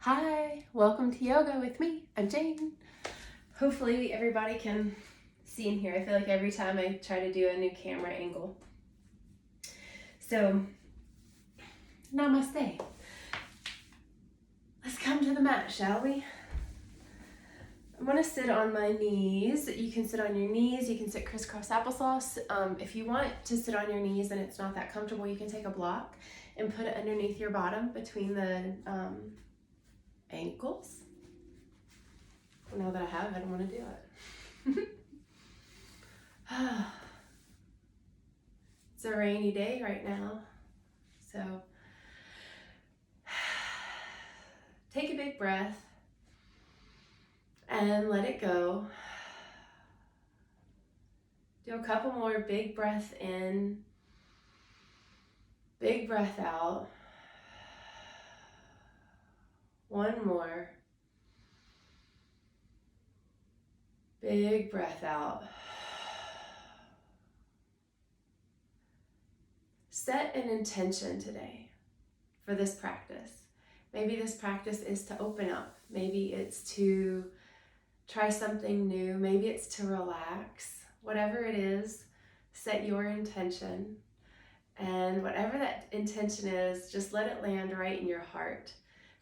Hi, welcome to yoga with me. I'm Jane. Hopefully everybody can see in here. I feel like every time I try to do a new camera angle. So, namaste. Let's come to the mat, shall we? I'm going to sit on my knees. You can sit on your knees. You can sit crisscross applesauce. If you want to sit on your knees and it's not that comfortable, you can take a block and put it underneath your bottom between the ankles. Now that I have it, I don't want to do it. It's a rainy day right now, so take a big breath and let it go. Do a couple more big breaths in, big breath out. One more. Big breath out. Set an intention today for this practice. Maybe this practice is to open up. Maybe it's to try something new. Maybe it's to relax. Whatever it is, set your intention. And whatever that intention is, just let it land right in your heart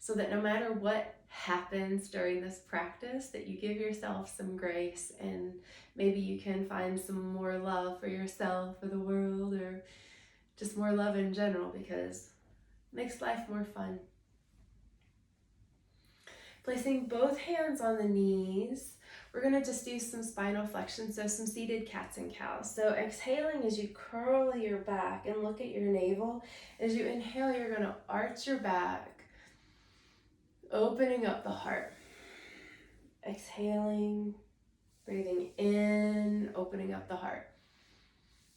so that no matter what happens during this practice, that you give yourself some grace and maybe you can find some more love for yourself or the world or just more love in general, because it makes life more fun. Placing both hands on the knees, we're going to just do some spinal flexion, so some seated cats and cows. So exhaling as you curl your back and look at your navel. As you inhale, you're going to arch your back, opening up the heart. Exhaling, breathing in, opening up the heart.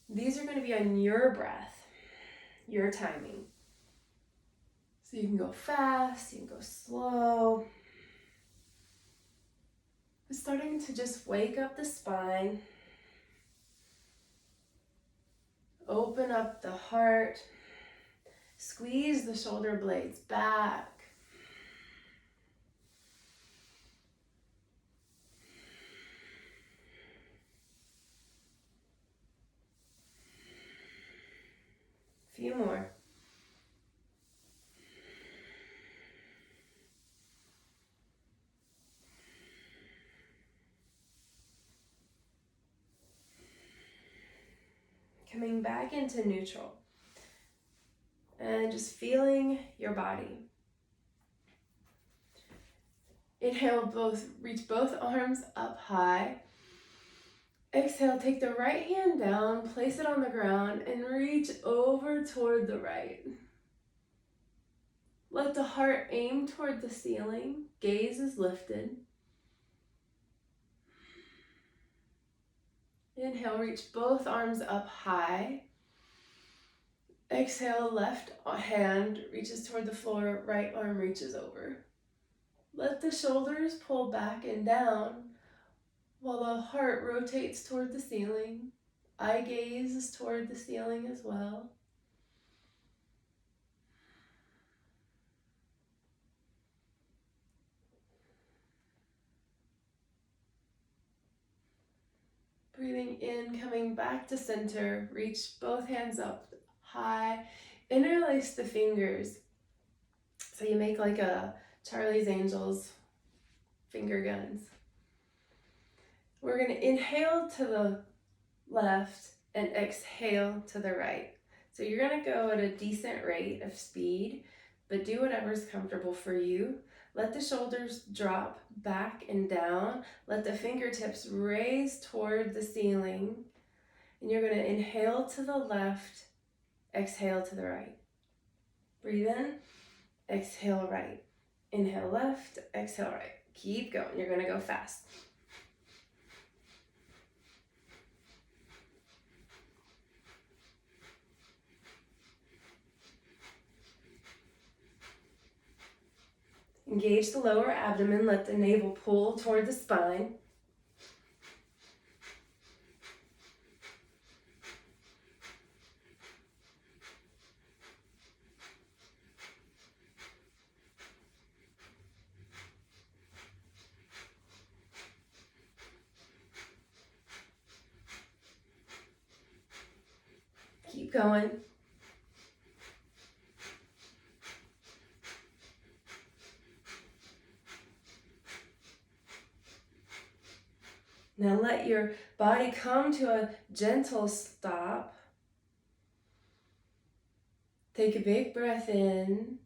These are going to be on your breath, your timing. So you can go fast, you can go slow. But starting to just wake up the spine. Open up the heart. Squeeze the shoulder blades back. A few more. Coming back into neutral. And just feeling your body. Inhale, reach both arms up high. Exhale, take the right hand down, place it on the ground, and reach over toward the right. Let the heart aim toward the ceiling. Gaze is lifted. Inhale, reach both arms up high. Exhale, left hand reaches toward the floor, right arm reaches over. Let the shoulders pull back and down while the heart rotates toward the ceiling. Eye gaze is toward the ceiling as well. Breathing in, coming back to center, reach both hands up high, interlace the fingers. So you make like a Charlie's Angels finger guns. We're going to inhale to the left and exhale to the right. So you're going to go at a decent rate of speed, but do whatever's comfortable for you. Let the shoulders drop back and down. Let the fingertips raise toward the ceiling. And you're going to inhale to the left, exhale to the right. Breathe in, exhale right. Inhale left, exhale right. Keep going. You're going to go fast. Engage the lower abdomen, let the navel pull toward the spine. going. Now let your body come to a gentle stop. Take a big breath in.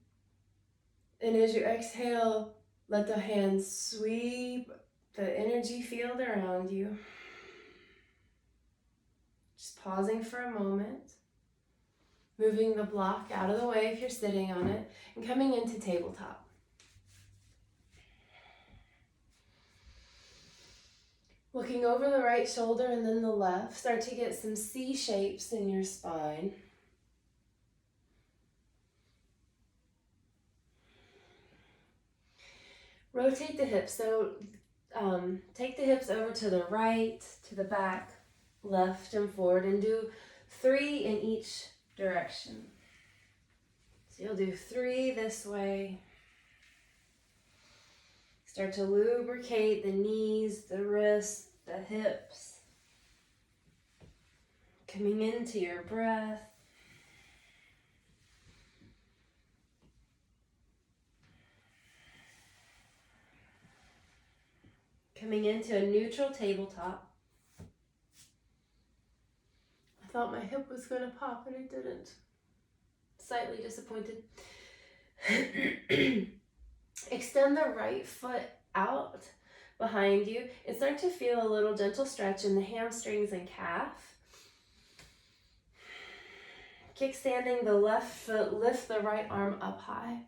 And as you exhale, let the hands sweep the energy field around you. Just pausing for a moment. Moving the block out of the way if you're sitting on it. And coming into tabletop. Looking over the right shoulder and then the left. Start to get some C shapes in your spine. Rotate the hips. So take the hips over to the right, to the back, left and forward, and do 3 in each direction. So you'll do 3 this way. Start to lubricate the knees, the wrists, the hips. Coming into your breath. Coming into a neutral tabletop. I thought my hip was going to pop and it didn't. Slightly disappointed. Extend the right foot out behind you and start to feel a little gentle stretch in the hamstrings and calf. Kickstanding the left foot, lift the right arm up high.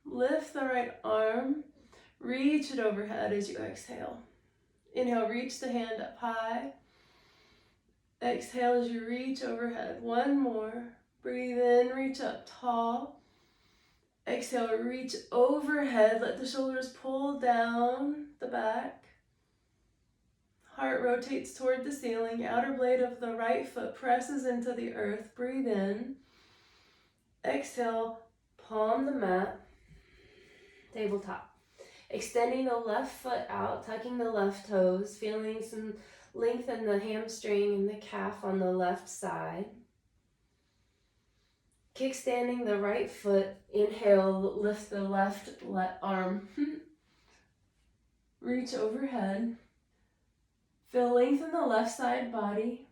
Lift the right arm, reach it overhead as you exhale. Inhale, reach the hand up high. Exhale as you reach overhead. One more. Breathe in, reach up tall. Exhale, reach overhead. Let the shoulders pull down the back. Heart rotates toward the ceiling. Outer blade of the right foot presses into the earth. Breathe in. Exhale, palm the mat. Tabletop. Extending the left foot out, tucking the left toes, feeling some length in the hamstring and the calf on the left side. Kickstanding the right foot. Inhale, lift the left arm. Reach overhead. Feel length in the left side body.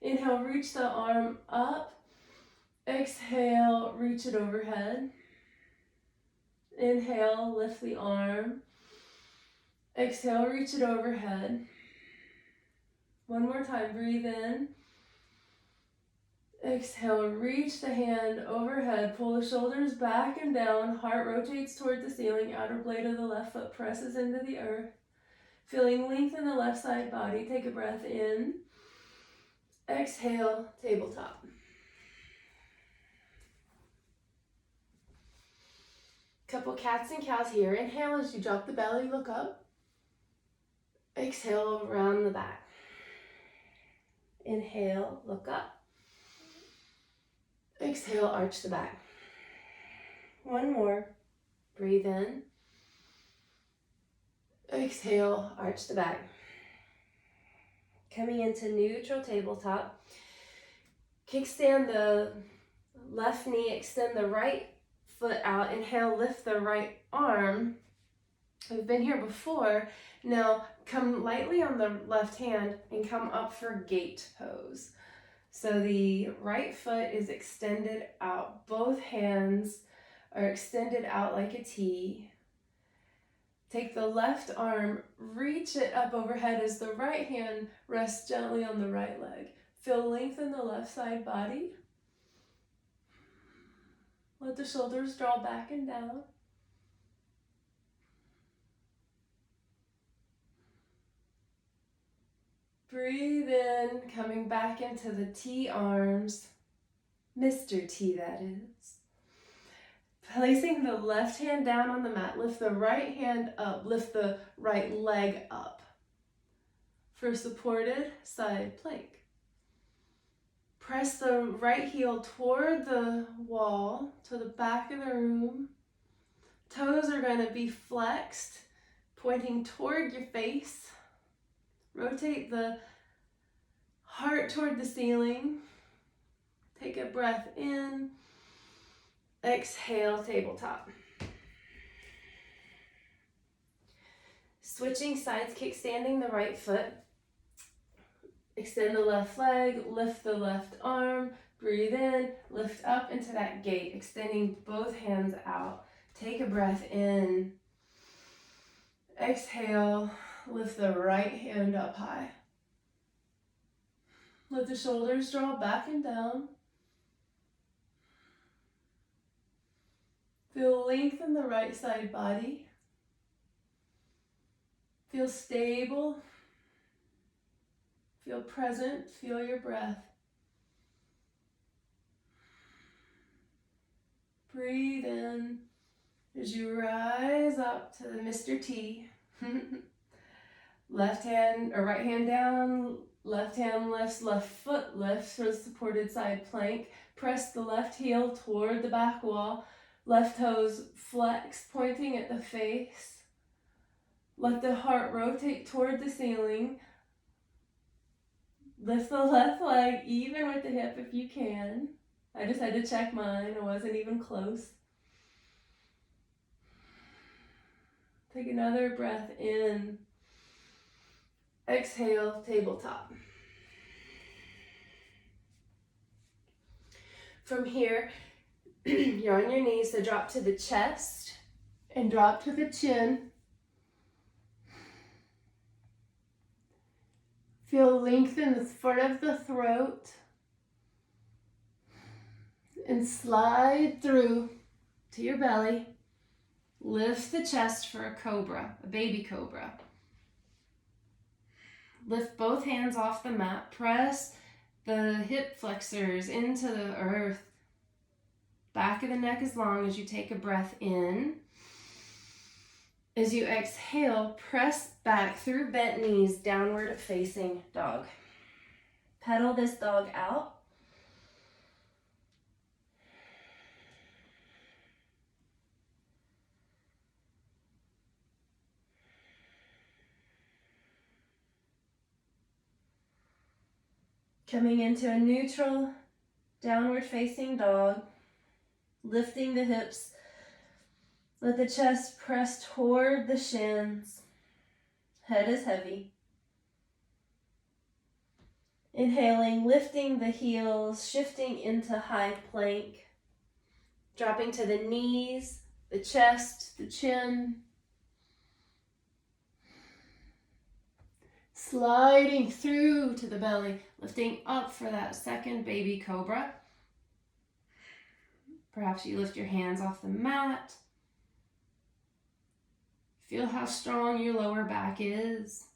Inhale, reach the arm up. Exhale, reach it overhead. Inhale, lift the arm. Exhale, reach it overhead. One more time, breathe in. Exhale, reach the hand overhead. Pull the shoulders back and down. Heart rotates toward the ceiling. Outer blade of the left foot presses into the earth. Feeling length in the left side body. Take a breath in. Exhale, tabletop. Couple cats and cows here. Inhale as you drop the belly, look up. Exhale, round the back. Inhale, look up. Exhale, arch the back. One more. Breathe in. Exhale, arch the back. Coming into neutral tabletop. Kickstand the left knee, extend the right foot out. Inhale, lift the right arm. We've been here before. Now come lightly on the left hand and come up for gate pose. So the right foot is extended out. Both hands are extended out like a T. Take the left arm, reach it up overhead as the right hand rests gently on the right leg. Feel length in the left side body. Let the shoulders draw back and down. Breathe in, coming back into the T arms. Mr. T, that is. Placing the left hand down on the mat, lift the right hand up, lift the right leg up for supported side plank. Press the right heel toward the wall, to the back of the room. Toes are going to be flexed, pointing toward your face. Rotate the heart toward the ceiling. Take a breath in. Exhale, tabletop. Switching sides, kickstanding the right foot. Extend the left leg, lift the left arm, breathe in, lift up into that gate, extending both hands out. Take a breath in. Exhale, lift the right hand up high. Let the shoulders draw back and down. Feel length in the right side body. Feel stable. Feel present. Feel your breath. Breathe in as you rise up to the Mr. T. Left hand or right hand down, left hand lifts, left foot lifts for the supported side plank. Press the left heel toward the back wall. Left toes flex, pointing at the face. Let the heart rotate toward the ceiling. Lift the left leg even with the hip if you can. I just had to check mine. I wasn't even close. Take another breath in. Exhale, tabletop. From here, you're on your knees, so drop to the chest and drop to the chin. Feel length in the front of the throat and slide through to your belly. Lift the chest for a cobra, a baby cobra. Lift both hands off the mat. Press the hip flexors into the earth. Back of the neck is long as you take a breath in. As you exhale, press back through bent knees, downward facing dog. Pedal this dog out. Coming into a neutral, downward facing dog. Lifting the hips. Let the chest press toward the shins. Head is heavy. Inhaling, lifting the heels, shifting into high plank. Dropping to the knees, the chest, the chin. Sliding through to the belly, lifting up for that second baby cobra. Perhaps you lift your hands off the mat. Feel how strong your lower back is.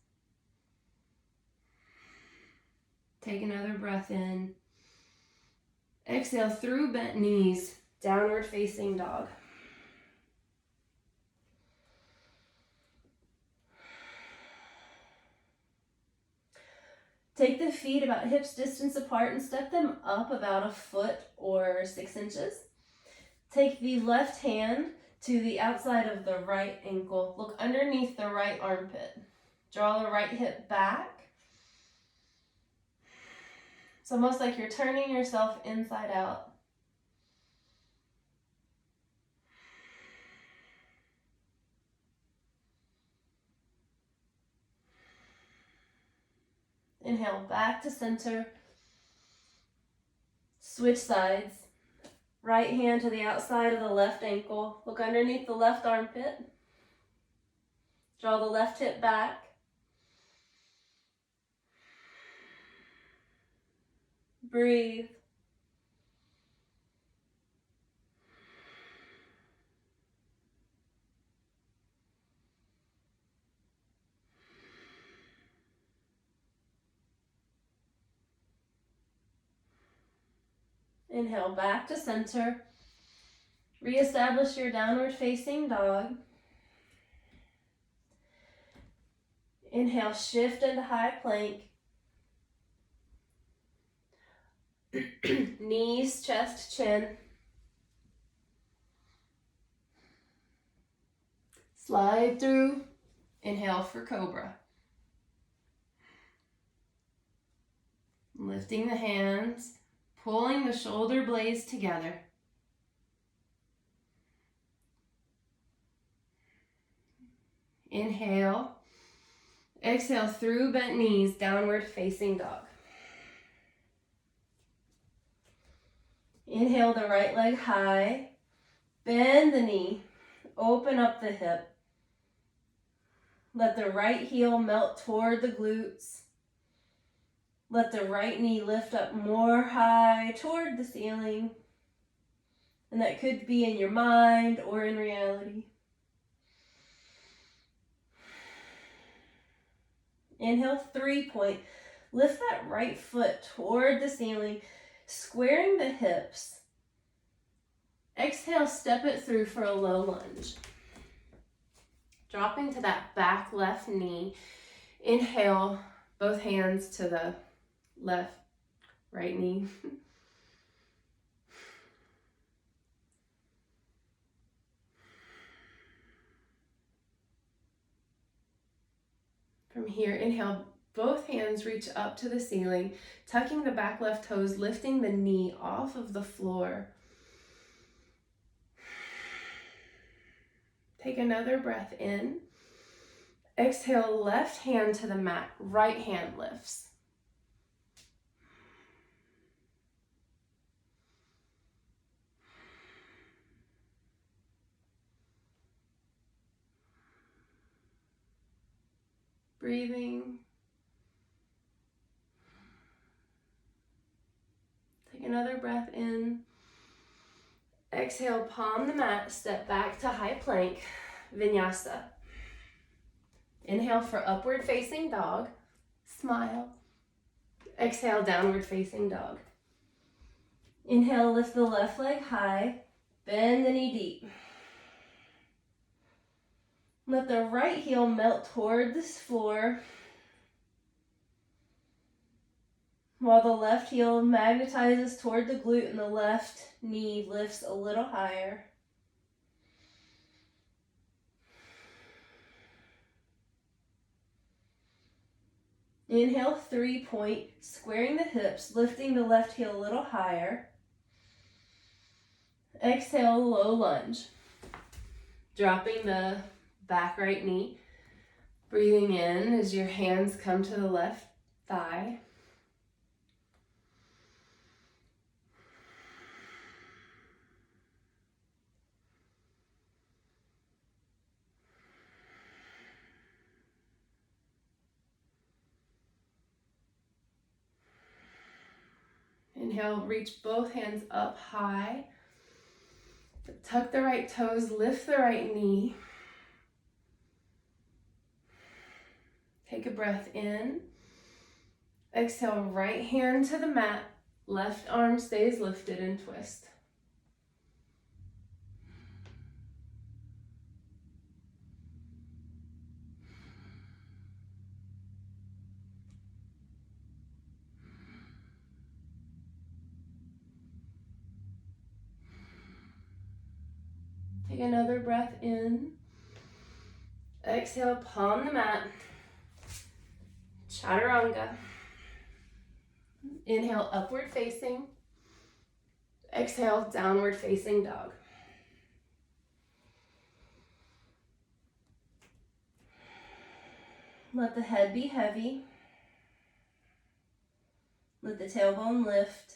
Take another breath in. Exhale through bent knees, downward facing dog. Take the feet about hips distance apart and step them up about a foot or 6 inches. Take the left hand to the outside of the right ankle. Look underneath the right armpit. Draw the right hip back. It's almost like you're turning yourself inside out. Inhale back to center. Switch sides. Right hand to the outside of the left ankle. Look underneath the left armpit. Draw the left hip back. Breathe. Inhale back to center. Reestablish your downward facing dog. Inhale, shift into high plank. Knees, chest, chin. Slide through. Inhale for cobra. Lifting the hands, pulling the shoulder blades together. Inhale. Exhale through bent knees, downward facing dog. Inhale the right leg high. Bend the knee. Open up the hip. Let the right heel melt toward the glutes. Let the right knee lift up more high toward the ceiling. And that could be in your mind or in reality. Inhale, 3-point. Lift that right foot toward the ceiling, squaring the hips. Exhale, step it through for a low lunge. Dropping to that back left knee. Inhale, both hands to the left, right knee. From here, inhale, both hands reach up to the ceiling, tucking the back left toes, lifting the knee off of the floor. Take another breath in. Exhale, left hand to the mat, right hand lifts. Breathing. Take another breath in. Exhale, palm the mat, step back to high plank, Vinyasa. Inhale for upward facing dog, smile. Exhale, downward facing dog. Inhale, lift the left leg high, bend the knee deep. Let the right heel melt toward this floor, while the left heel magnetizes toward the glute and the left knee lifts a little higher. Inhale, 3-point, squaring the hips, lifting the left heel a little higher. Exhale, low lunge. Dropping the back right knee. Breathing in as your hands come to the left thigh. Inhale, reach both hands up high. Tuck the right toes, lift the right knee. Take a breath in. Exhale, right hand to the mat. Left arm stays lifted and twist. Take another breath in. Exhale, palm the mat. Chaturanga. Inhale, upward facing. Exhale, downward facing dog. Let the head be heavy. Let the tailbone lift.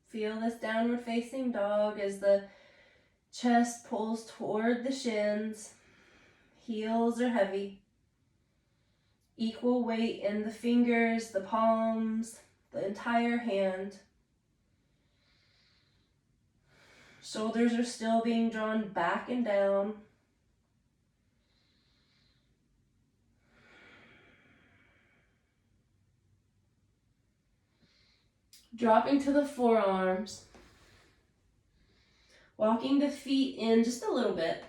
Feel this downward facing dog as the chest pulls toward the shins. Heels are heavy. Equal weight in the fingers, the palms, the entire hand. Shoulders are still being drawn back and down. Dropping to the forearms. Walking the feet in just a little bit.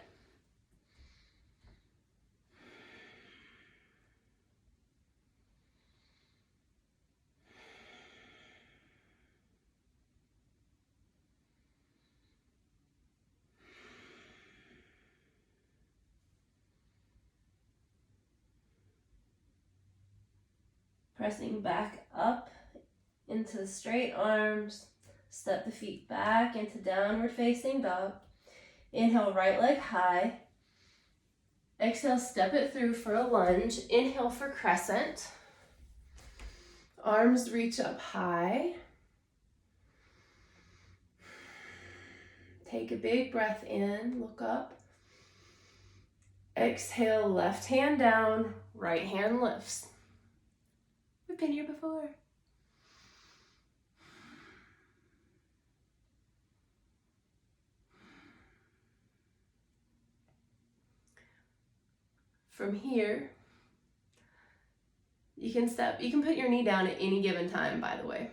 Pressing back up into the straight arms. Step the feet back into downward facing dog. Inhale, right leg high. Exhale, step it through for a lunge. Inhale for crescent. Arms reach up high. Take a big breath in, look up. Exhale, left hand down, right hand lifts. We've been here before. From here, you can put your knee down at any given time, by the way.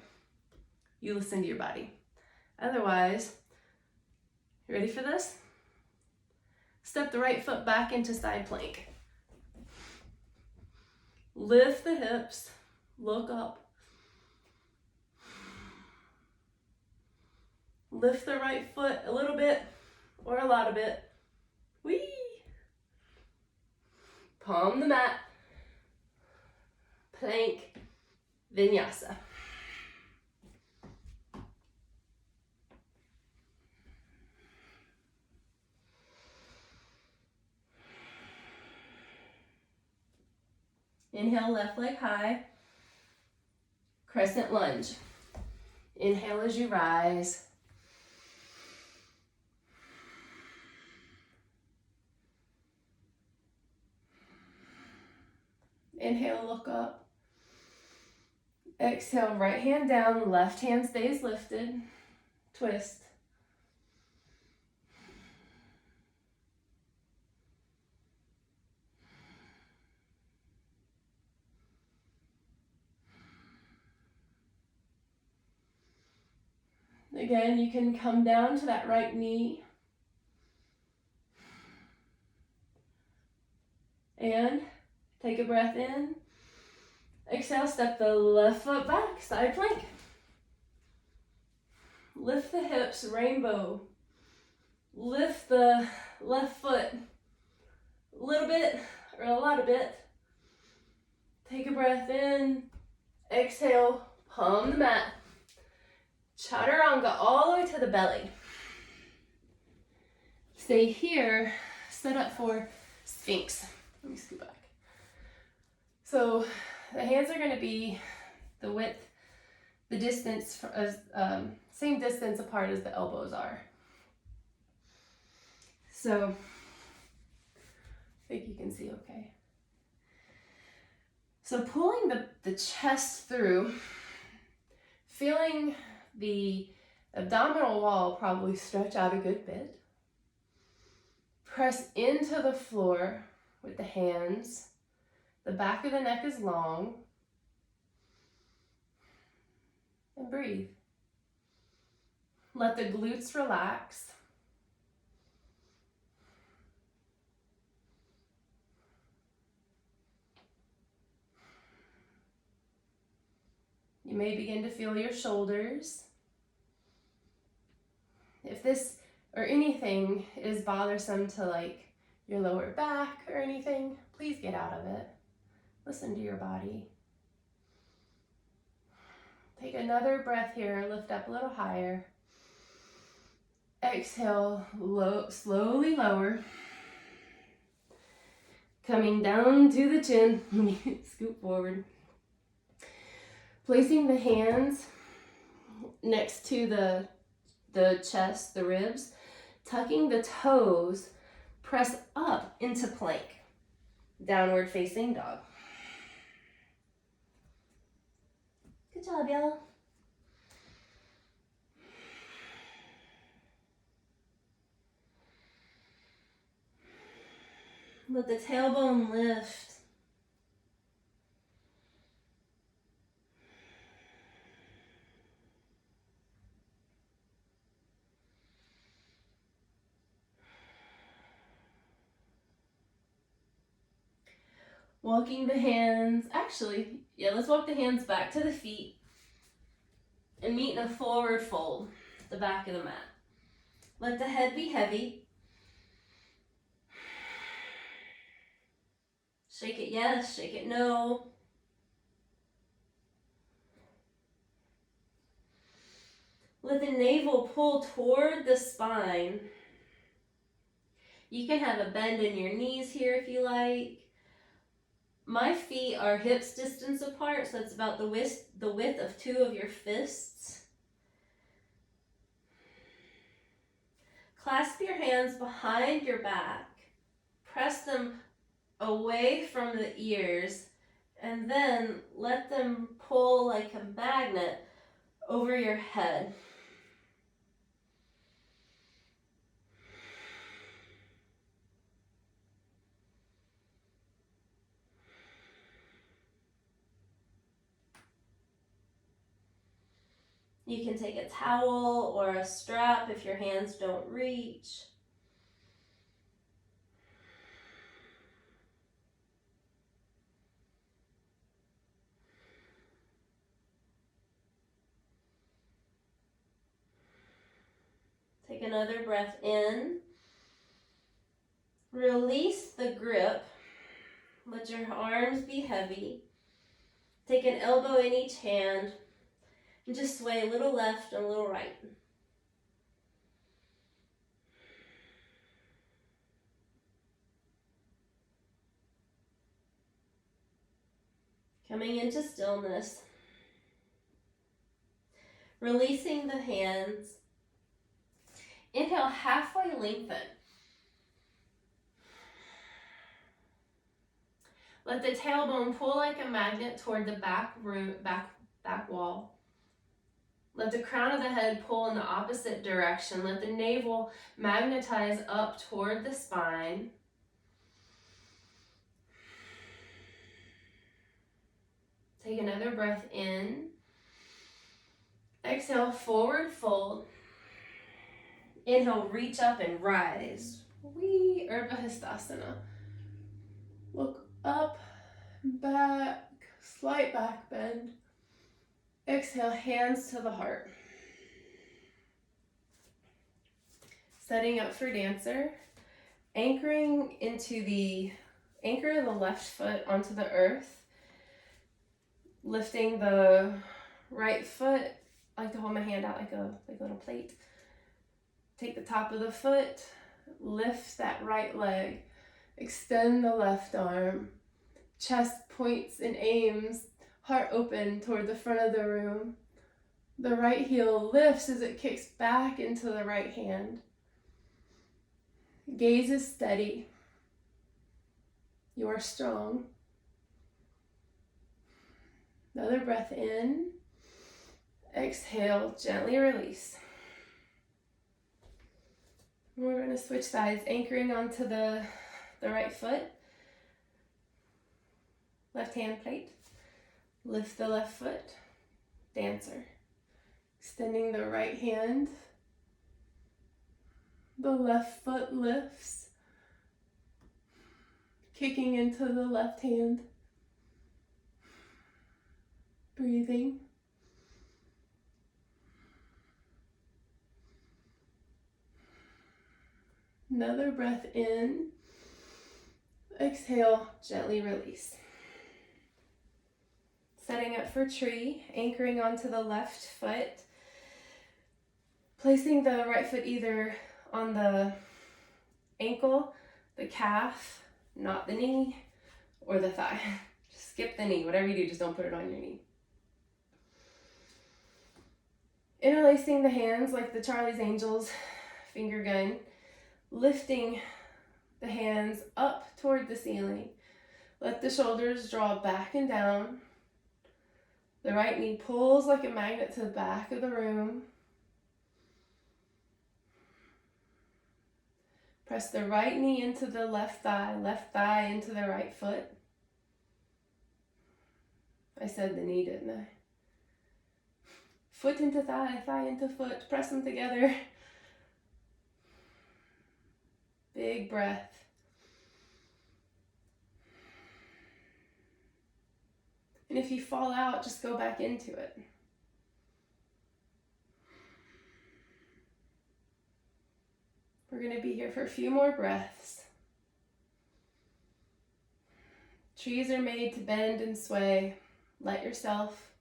You listen to your body. Otherwise, you ready for this? Step the right foot back into side plank. Lift the hips, look up. Lift the right foot a little bit or a lot of it. Whee! Palm the mat. Plank, Vinyasa. Inhale, left leg high. Crescent lunge. Inhale as you rise. Inhale, look up. Exhale, right hand down, left hand stays lifted. Twist. Again, you can come down to that right knee. And take a breath in. Exhale, step the left foot back, side plank. Lift the hips, rainbow. Lift the left foot a little bit or a lot of bit. Take a breath in. Exhale, palm the mat. Chaturanga all the way to the belly. Stay here, set up for Sphinx. Let me scoot back. So the hands are going to be the width, the distance, same distance apart as the elbows are. So I think you can see okay. So pulling the chest through, feeling the abdominal wall probably stretch out a good bit. Press into the floor with the hands. The back of the neck is long. And breathe. Let the glutes relax. You may begin to feel your shoulders. If this or anything is bothersome to like your lower back or anything, please get out of it. Listen to your body. Take another breath here, lift up a little higher. Exhale, slowly lower. Coming down to the chin, scoot forward. Placing the hands next to the chest, the ribs, tucking the toes, press up into plank, downward facing dog. Good job, y'all. Let the tailbone lift. Walking the hands, let's walk the hands back to the feet and meet in a forward fold, the back of the mat. Let the head be heavy. Shake it yes, shake it no. Let the navel pull toward the spine. You can have a bend in your knees here if you like. My feet are hips distance apart, so it's about the width of two of your fists. Clasp your hands behind your back. Press them away from the ears, and then let them pull like a magnet over your head. You can take a towel or a strap if your hands don't reach. Take another breath in. Release the grip. Let your arms be heavy. Take an elbow in each hand and just sway a little left and a little right. Coming into stillness. Releasing the hands. Inhale, halfway lengthen. Let the tailbone pull like a magnet toward the back wall. Let the crown of the head pull in the opposite direction. Let the navel magnetize up toward the spine. Take another breath in. Exhale, forward fold. Inhale, reach up and rise. Urdhva. Look up, back, slight back bend. Exhale, hands to the heart. Setting up for dancer. Anchor the left foot onto the earth. Lifting the right foot. I like to hold my hand out like a little plate. Take the top of the foot, lift that right leg, extend the left arm, chest points and aims, heart open toward the front of the room. The right heel lifts as it kicks back into the right hand. Gaze is steady. You are strong. Another breath in. Exhale, gently release. We're going to switch sides, anchoring onto the right foot. Left hand plate. Lift the left foot. Dancer. Extending the right hand. The left foot lifts. Kicking into the left hand. Breathing. Another breath in. Exhale, gently release. Setting up for tree, anchoring onto the left foot. Placing the right foot either on the ankle, the calf, not the knee, or the thigh. Just skip the knee. Whatever you do, just don't put it on your knee. Interlacing the hands like the Charlie's Angels finger gun. Lifting the hands up toward the ceiling. Let the shoulders draw back and down. The right knee pulls like a magnet to the back of the room. Press the right knee into the left thigh into the right foot. I said the knee, didn't I? Foot into thigh, thigh into foot. Press them together. Big breath. And if you fall out, just go back into it. We're going to be here for a few more breaths. Trees are made to bend and sway. Let yourself.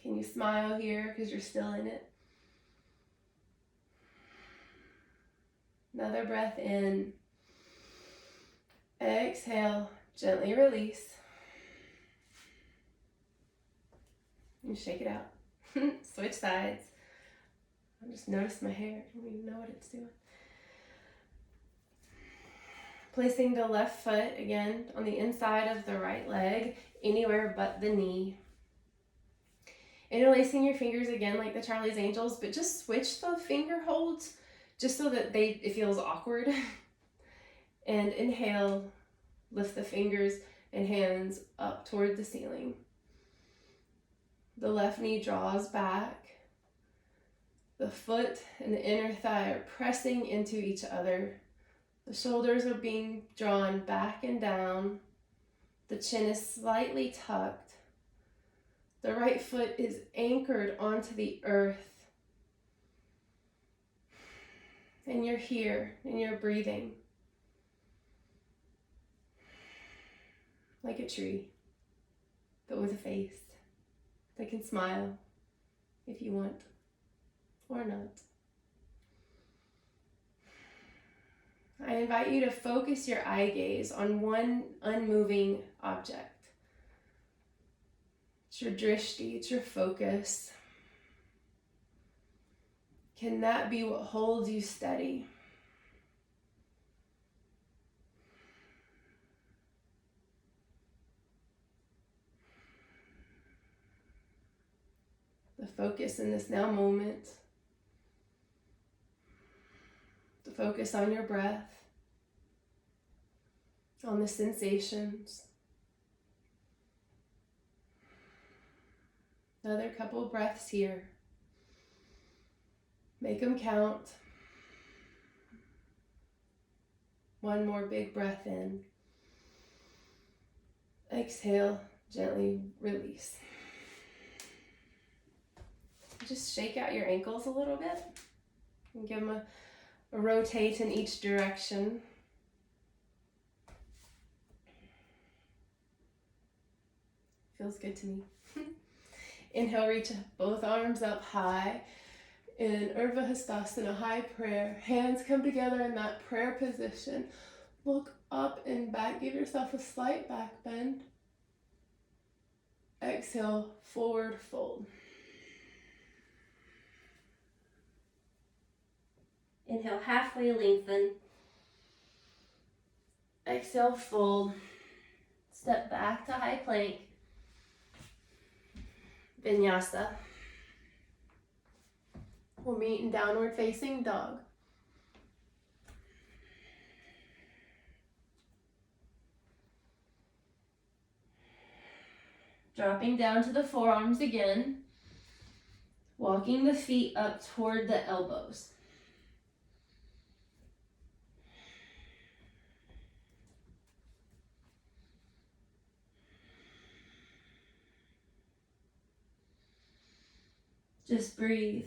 Can you smile here because you're still in it? Another breath in. Exhale, gently release. And shake it out. Switch sides. I just noticed my hair. I don't even know what it's doing. Placing the left foot again on the inside of the right leg, anywhere but the knee. Interlacing your fingers again like the Charlie's Angels, but just switch the finger holds just so that it feels awkward. And inhale, lift the fingers and hands up toward the ceiling. The left knee draws back. The foot and the inner thigh are pressing into each other. The shoulders are being drawn back and down. The chin is slightly tucked. The right foot is anchored onto the earth. And you're here and you're breathing like a tree, but with a face that can smile if you want or not. I invite you to focus your eye gaze on one unmoving object. It's your drishti, it's your focus. Can that be what holds you steady? The focus in this now moment. The focus on your breath, on the sensations. Another couple of breaths here. Make them count. One more big breath in. Exhale, gently release. Just shake out your ankles a little bit and give them a rotate in each direction. Feels good to me. Inhale, reach both arms up high. In Urdhva Hastasana, high prayer. Hands come together in that prayer position. Look up and back. Give yourself a slight back bend. Exhale, forward fold. Inhale, halfway lengthen. Exhale, fold. Step back to high plank. Vinyasa. We'll meet in downward facing dog. Dropping down to the forearms again. Walking the feet up toward the elbows. Just breathe.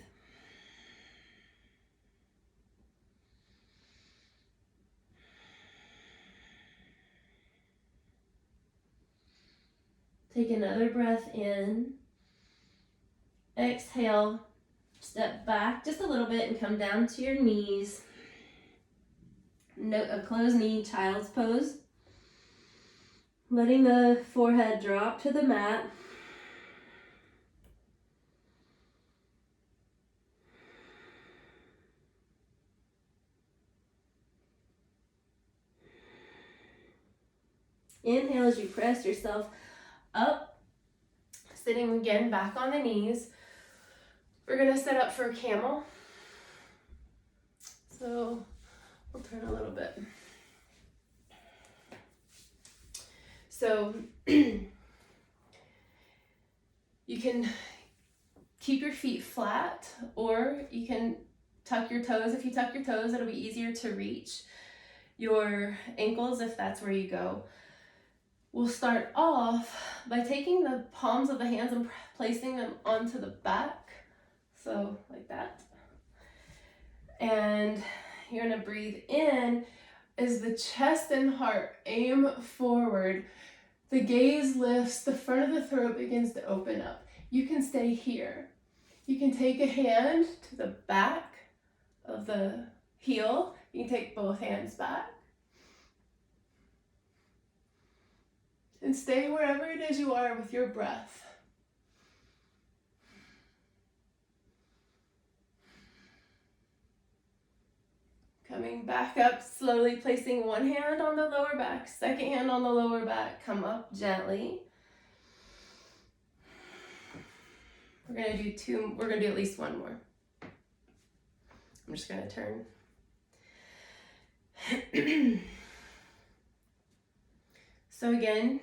Take another breath in. Exhale. Step back just a little bit and come down to your knees. Note a closed knee, child's pose. Letting the forehead drop to the mat. Inhale as you press yourself up. Sitting again back on the knees. We're going to set up for a camel. So we'll turn a little bit. So you can keep your feet flat, or you can tuck your toes. If you tuck your toes, it'll be easier to reach your ankles if that's where you go. We'll start off by taking the palms of the hands and placing them onto the back. So like that. And you're gonna breathe in as the chest and heart aim forward. The gaze lifts, the front of the throat begins to open up. you can stay here. You can take a hand to the back of the heel. You can take both hands back. And stay wherever it is you are with your breath. Coming back up, slowly placing one hand on the lower back, second hand on the lower back. Come up gently. We're gonna do two, we're gonna do at least one more. I'm just gonna turn. So again,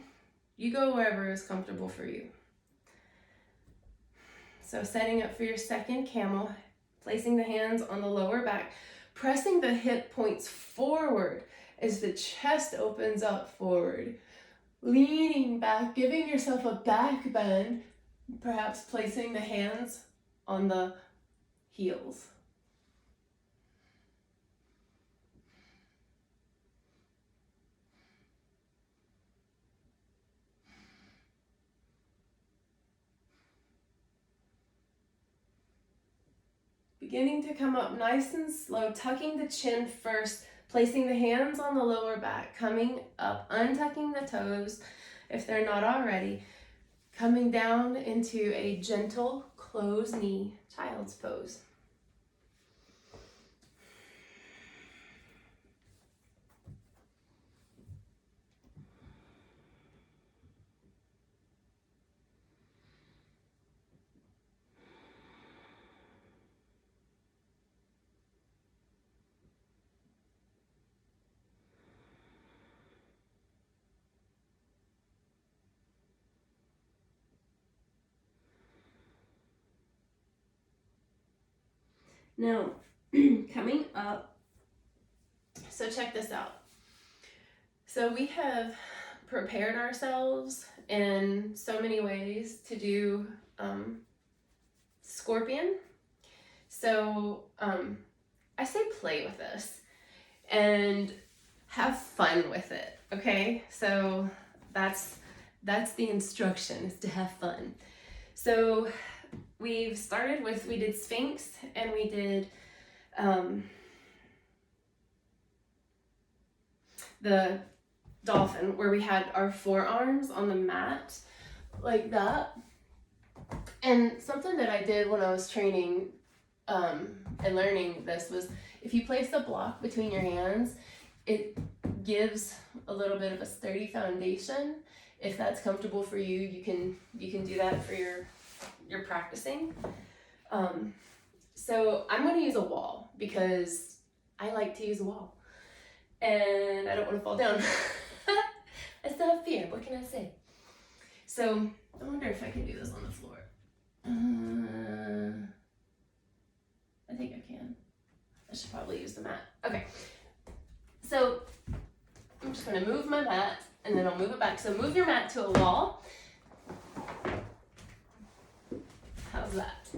you go wherever is comfortable for you. So setting up for your second camel, placing the hands on the lower back, pressing the hip points forward as the chest opens up forward, leaning back, giving yourself a back bend, perhaps placing the hands on the heels. Beginning to come up nice and slow, tucking the chin first, placing the hands on the lower back, coming up, untucking the toes if they're not already, coming down into a gentle closed knee, child's pose. Now, coming up. So check this out. So we have prepared ourselves in so many ways to do scorpion. So I say play with this and have fun with it, okay? So that's the instruction, is to have fun. So we've started with, we did Sphinx and we did the dolphin, where we had our forearms on the mat like that. And something that I did when I was training and learning this was, if you place a block between your hands, it gives a little bit of a sturdy foundation. If that's comfortable for you, you can do that for your practicing. So I'm going to use a wall because I like to use a wall and I don't want to fall down. I still have fear. What can I say? So I wonder if I can do this on the floor. I think I can. I should probably use the mat. Okay. So I'm just going to move my mat and then I'll move it back. So move your mat to a wall. How's that?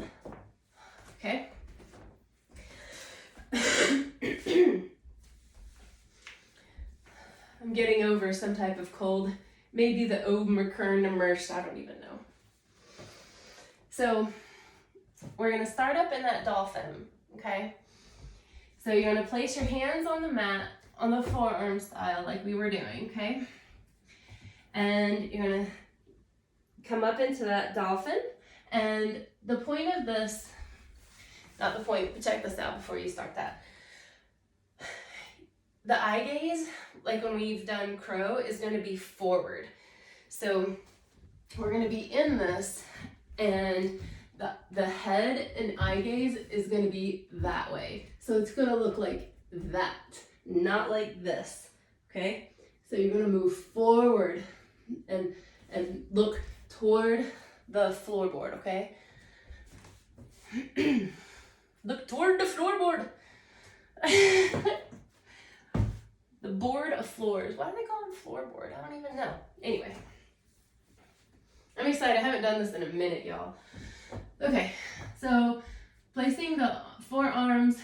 Okay. I'm getting over some type of cold. Maybe the Omicron immersed. I don't even know. So we're going to start up in that dolphin. Okay. So you're going to place your hands on the mat on the forearm style like we were doing. Okay. And you're going to come up into that dolphin. And the point of this, not the point, but check this out before you start that. The eye gaze, like when we've done crow, is going to be forward. So we're going to be in this, and the head and eye gaze is going to be that way. So it's going to look like that, not like this, okay? So you're going to move forward and look toward the floorboard, okay? Look toward the floorboard. The board of floors. Why do they call it floorboard? I don't even know. Anyway. I'm excited. I haven't done this in a minute, y'all. Okay. So placing the forearms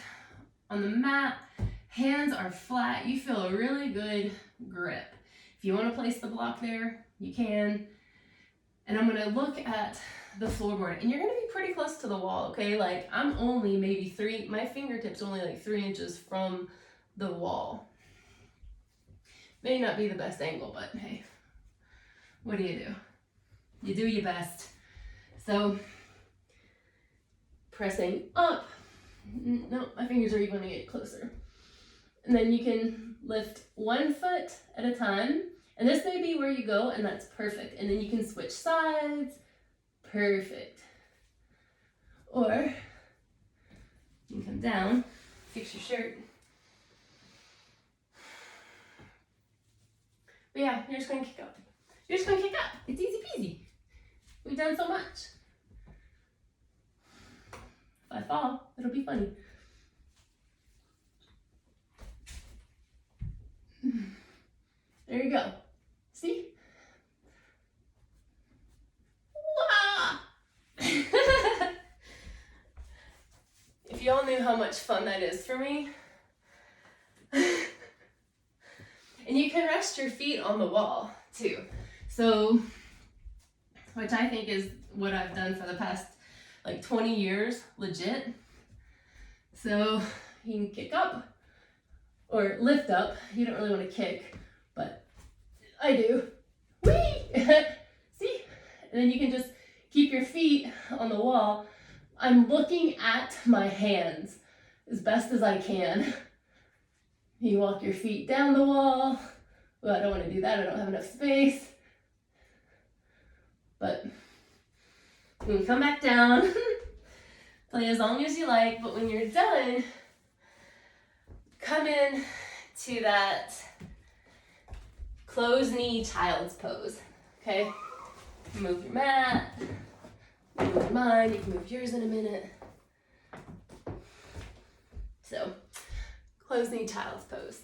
on the mat. Hands are flat. You feel a really good grip. If you want to place the block there, you can. And I'm gonna look at the floorboard, and you're gonna be pretty close to the wall, okay? Like I'm only maybe my fingertips only like 3 inches from the wall. May not be the best angle, but hey, what do? You do your best. So pressing up. No, my fingers are even gonna get closer. And then you can lift 1 foot at a time. And this may be where you go, and that's perfect. And then you can switch sides. Perfect. Or you can come down, fix your shirt. But yeah, you're just gonna kick up. You're just gonna kick up. It's easy peasy. We've done so much. If I fall, it'll be funny. There you go. See? Wow! If y'all knew how much fun that is for me. And you can rest your feet on the wall too. So, which I think is what I've done for the past like 20 years, legit. So you can kick up or lift up. You don't really want to kick, but I do. Whee! See? And then you can just keep your feet on the wall. I'm looking at my hands as best as I can. You walk your feet down the wall. Well, I don't want to do that. I don't have enough space. But you can come back down. Play as long as you like. But when you're done, come in to that closed knee child's pose. Okay? Move your mat. Move mine. You can move yours in a minute. So, closed knee child's pose.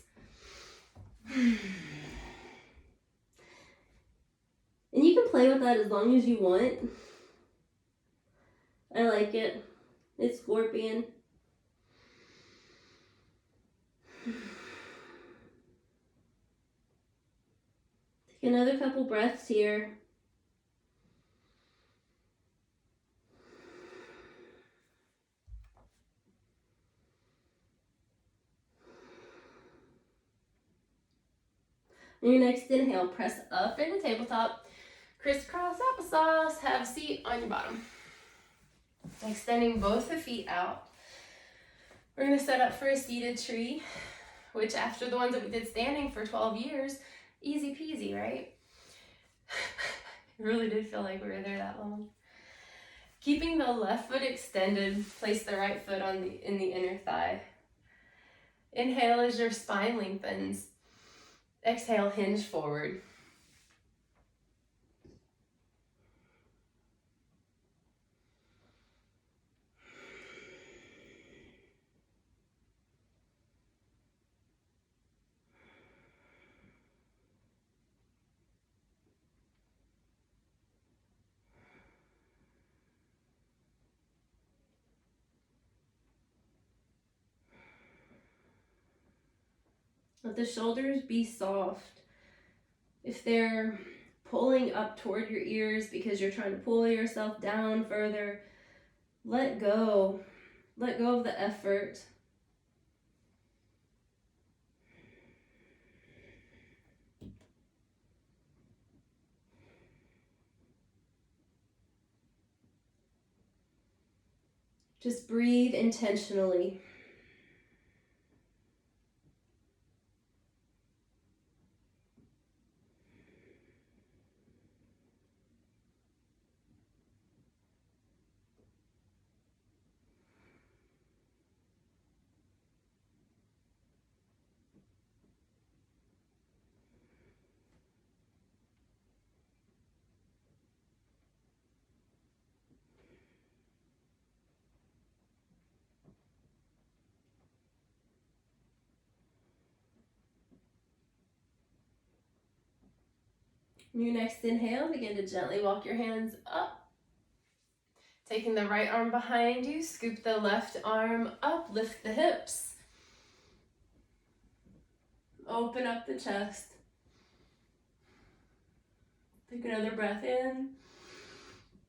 And you can play with that as long as you want. I like it. It's scorpion. Take another couple breaths here. On your next inhale, press up into tabletop. Crisscross applesauce. Have a seat on your bottom. Extending both the feet out. We're going to set up for a seated tree, which after the ones that we did standing for 12 years, easy peasy, right? It really did feel like we were there that long. Keeping the left foot extended, place the right foot in the inner thigh. Inhale as your spine lengthens. Exhale, hinge forward. Let the shoulders be soft. If they're pulling up toward your ears because you're trying to pull yourself down further, let go. Let go of the effort. Just breathe intentionally. Your next inhale, begin to gently walk your hands up. Taking the right arm behind you, scoop the left arm up, lift the hips. Open up the chest. Take another breath in.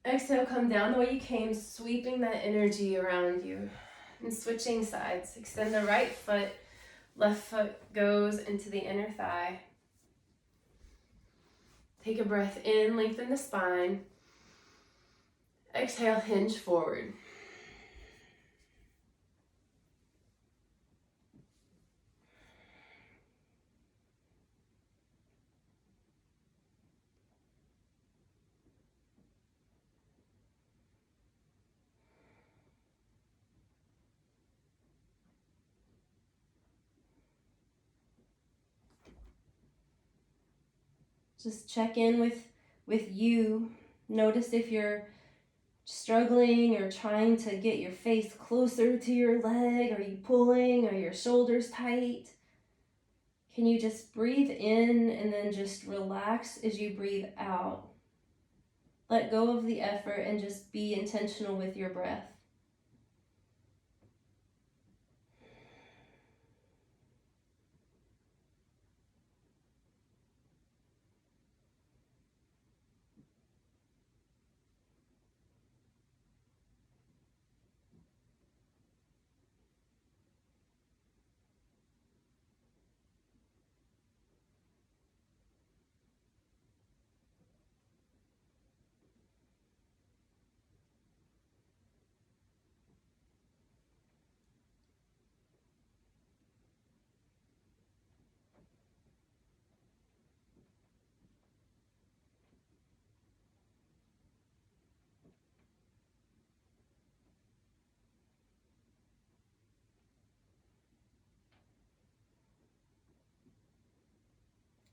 Exhale, come down the way you came, sweeping that energy around you. And switching sides. Extend the right foot. Left foot goes into the inner thigh. Take a breath in, lengthen the spine. Exhale, hinge forward. Just check in with you. Notice if you're struggling or trying to get your face closer to your leg. Are you pulling? Are your shoulders tight? Can you just breathe in and then just relax as you breathe out? Let go of the effort and just be intentional with your breath.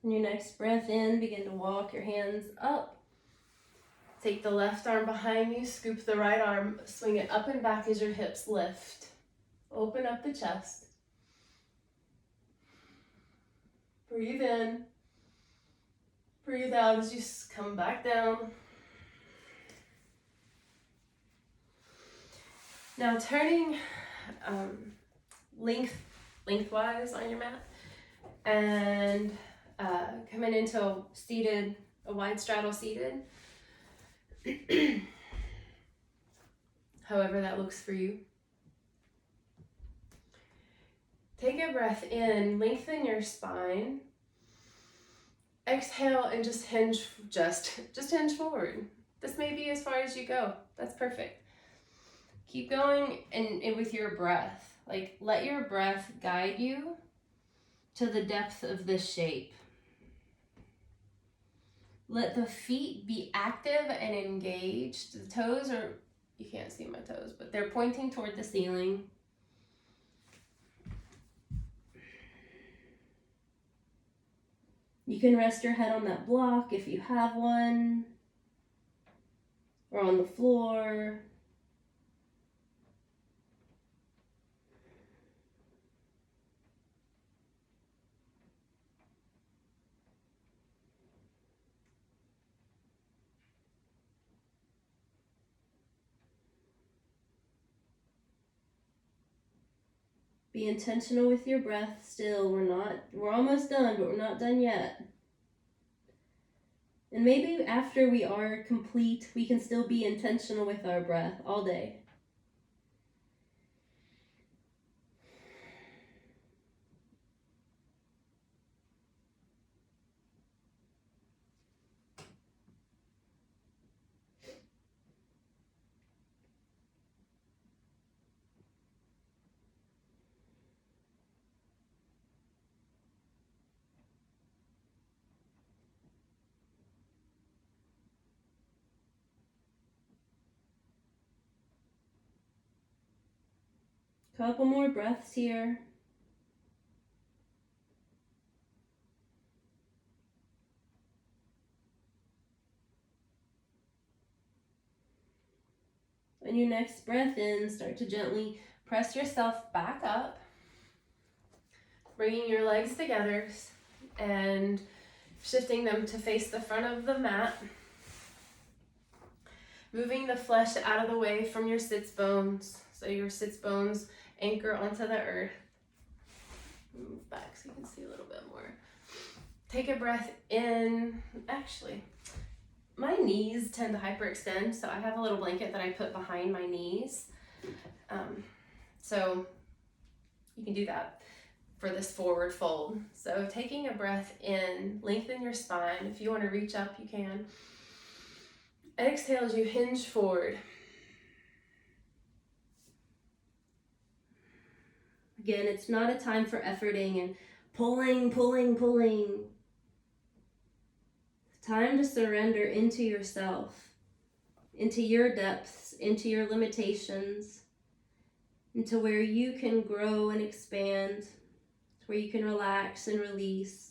On your next breath in, begin to walk your hands up. Take the left arm behind you, scoop the right arm, swing it up and back as your hips lift. Open up the chest. Breathe in. Breathe out as you come back down. Now turning lengthwise on your mat and coming into a wide straddle seated. However that looks for you. Take a breath in, lengthen your spine. Exhale and just hinge forward. This may be as far as you go. That's perfect. Keep going and with your breath. Like, let your breath guide you to the depth of this shape. Let the feet be active and engaged. The toes are, you can't see my toes, but they're pointing toward the ceiling. You can rest your head on that block if you have one, or on the floor. Be intentional with your breath still. We're almost done, but we're not done yet. And maybe after we are complete, we can still be intentional with our breath all day. Couple more breaths here. On your next breath in, start to gently press yourself back up, Bringing your legs together and shifting them to face the front of the mat. Moving the flesh out of the way from your sits bones, so your sits bones anchor onto the earth. Move back so you can see a little bit more. Take a breath in. Actually, my knees tend to hyperextend, so I have a little blanket that I put behind my knees. So you can do that for this forward fold. So taking a breath in, lengthen your spine. If you want to reach up, you can. Exhale as you hinge forward. Again, it's not a time for efforting and pulling. It's time to surrender into yourself, into your depths, into your limitations, into where you can grow and expand, where you can relax and release.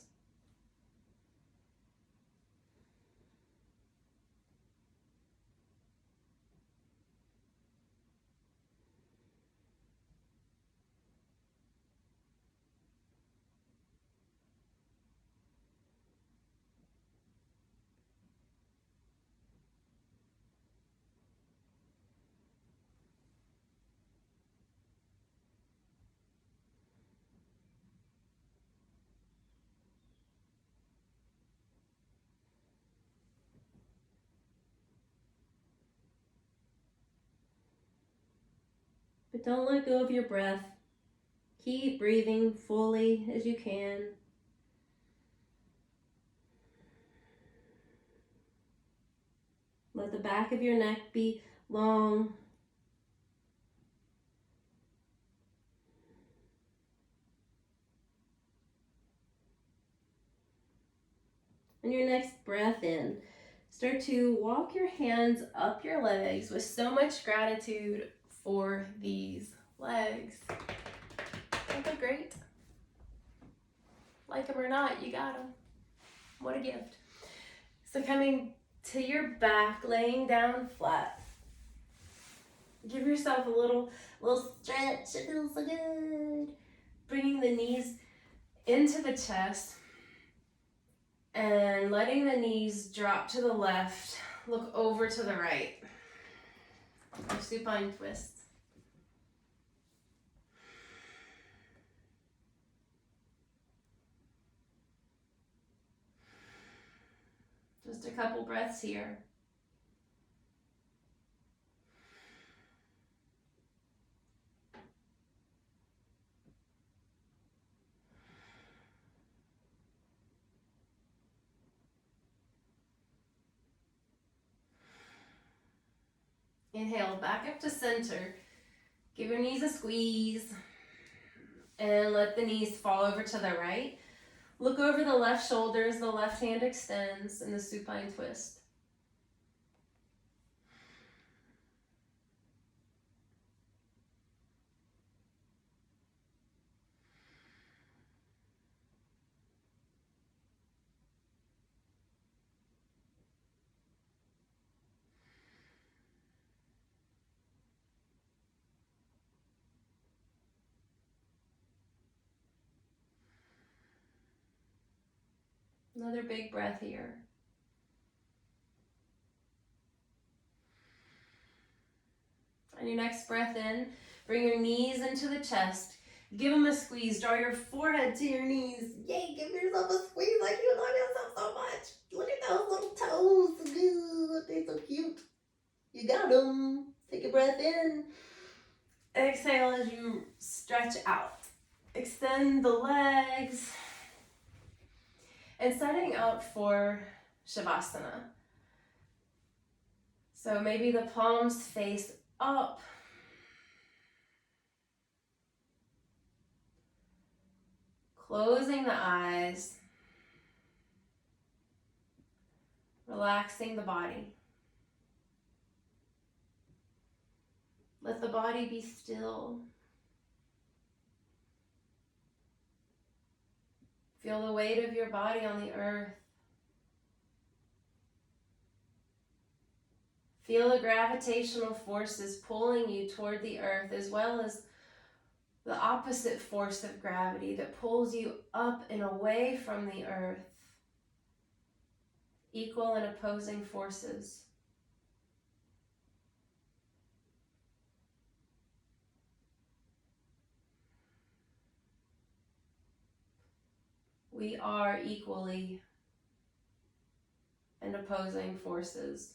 But don't let go of your breath. Keep breathing fully as you can. Let the back of your neck be long. On your next breath in, start to walk your hands up your legs with so much gratitude for these legs. Aren't they great? Like them or not, you got them. What a gift. So coming to your back, laying down flat. Give yourself a little stretch. It feels so good. Bringing the knees into the chest and letting the knees drop to the left. Look over to the right. Supine twist. Just a couple breaths here. Inhale, back up to center. Give your knees a squeeze. And let the knees fall over to the right. Look over the left shoulders, the left hand extends in the supine twist. Another big breath here. On your next breath in, bring your knees into the chest. Give them a squeeze. Draw your forehead to your knees. Yay, give yourself a squeeze like you love yourself so much. Look at those little toes. Good. They're so cute. You got them. Take a breath in. Exhale as you stretch out. Extend the legs. And setting up for Savasana. So maybe the palms face up. Closing the eyes. Relaxing the body. Let the body be still. Feel the weight of your body on the earth. Feel the gravitational forces pulling you toward the earth, as well as the opposite force of gravity that pulls you up and away from the earth. Equal and opposing forces. We are equally and opposing forces.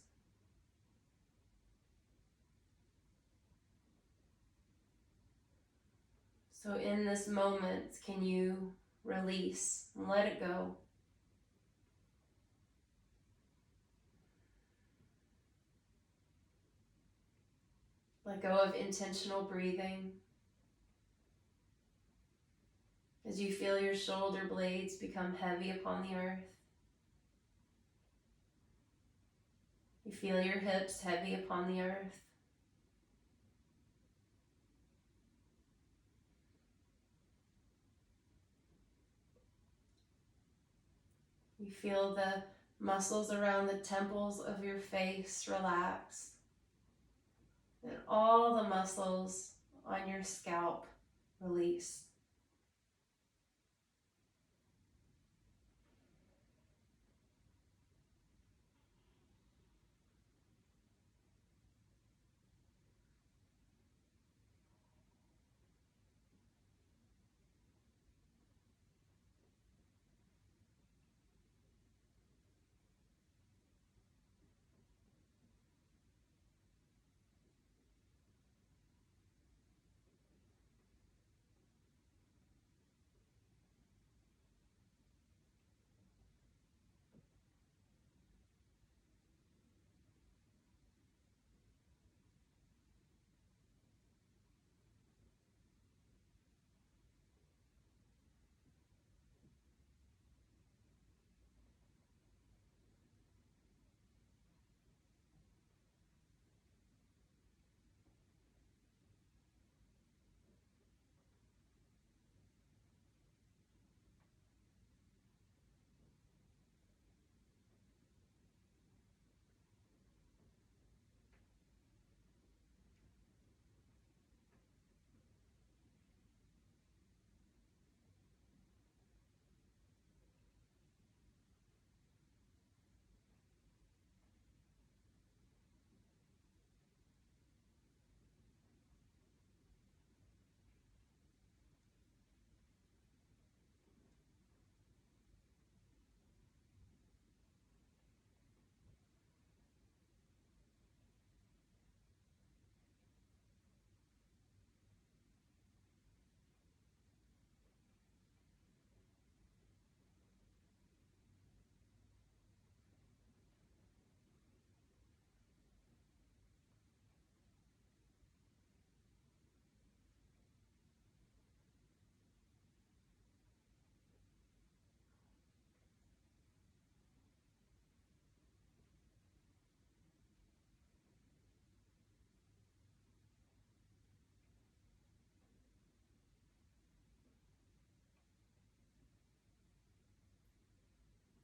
So in this moment, can you release and let it go? Let go of intentional breathing. As you feel your shoulder blades become heavy upon the earth. You feel your hips heavy upon the earth. You feel the muscles around the temples of your face relax. And all the muscles on your scalp release.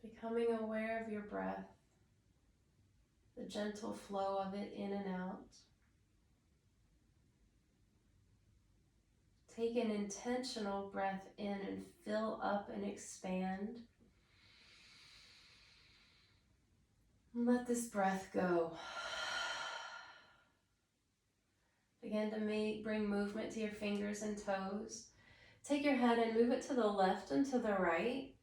Becoming aware of your breath, the gentle flow of it in and out. Take an intentional breath in and fill up and expand. And let this breath go. Begin to bring movement to your fingers and toes. Take your head and move it to the left and to the right.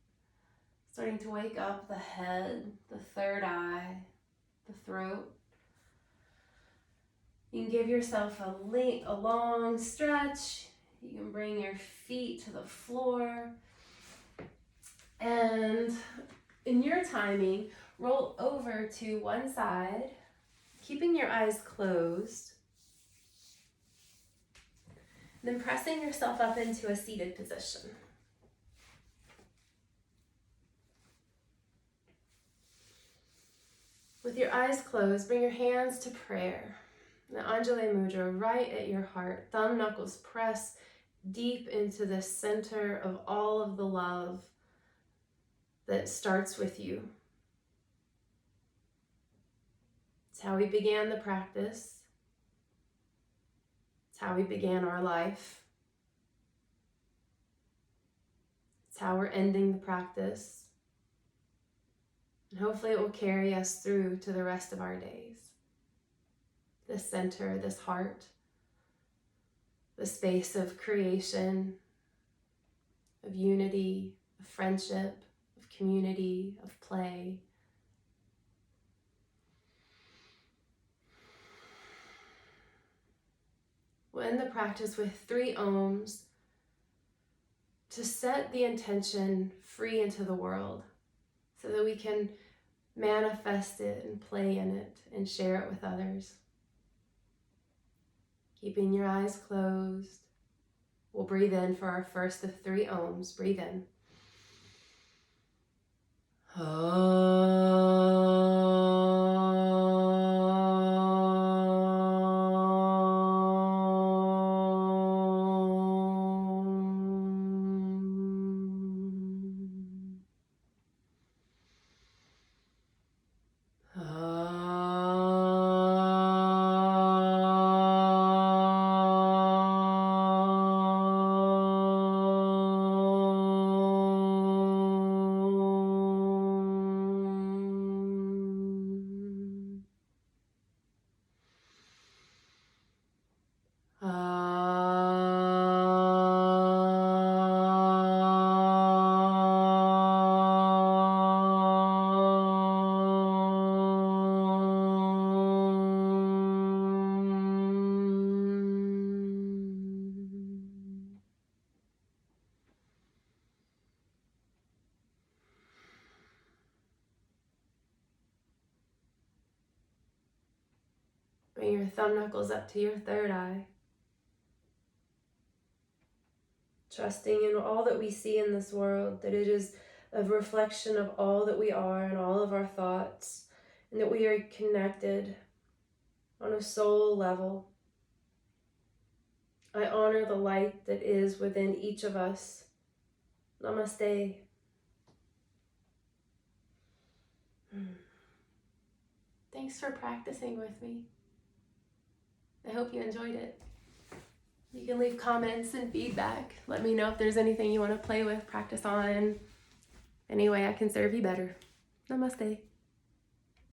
Starting to wake up the head, the third eye, the throat. You can give yourself a long stretch. You can bring your feet to the floor. And in your timing, roll over to one side, keeping your eyes closed. Then pressing yourself up into a seated position. With your eyes closed, bring your hands to prayer. The Anjali Mudra right at your heart. Thumb knuckles press deep into the center of all of the love that starts with you. It's how we began the practice. It's how we began our life. It's how we're ending the practice. And hopefully it will carry us through to the rest of our days. This center, this heart, the space of creation, of unity, of friendship, of community, of play, end the practice with 3 ohms to set the intention free into the world so that we can manifest it and play in it and share it with others. Keeping your eyes closed, we'll breathe in for our first of 3 ohms. Breathe in. Bring your thumb knuckles up to your third eye. Trusting in all that we see in this world, that it is a reflection of all that we are and all of our thoughts, and that we are connected on a soul level. I honor the light that is within each of us. Namaste. Thanks for practicing with me. I hope you enjoyed it. You can leave comments and feedback. Let me know if there's anything you want to play with, practice on, any way I can serve you better. Namaste.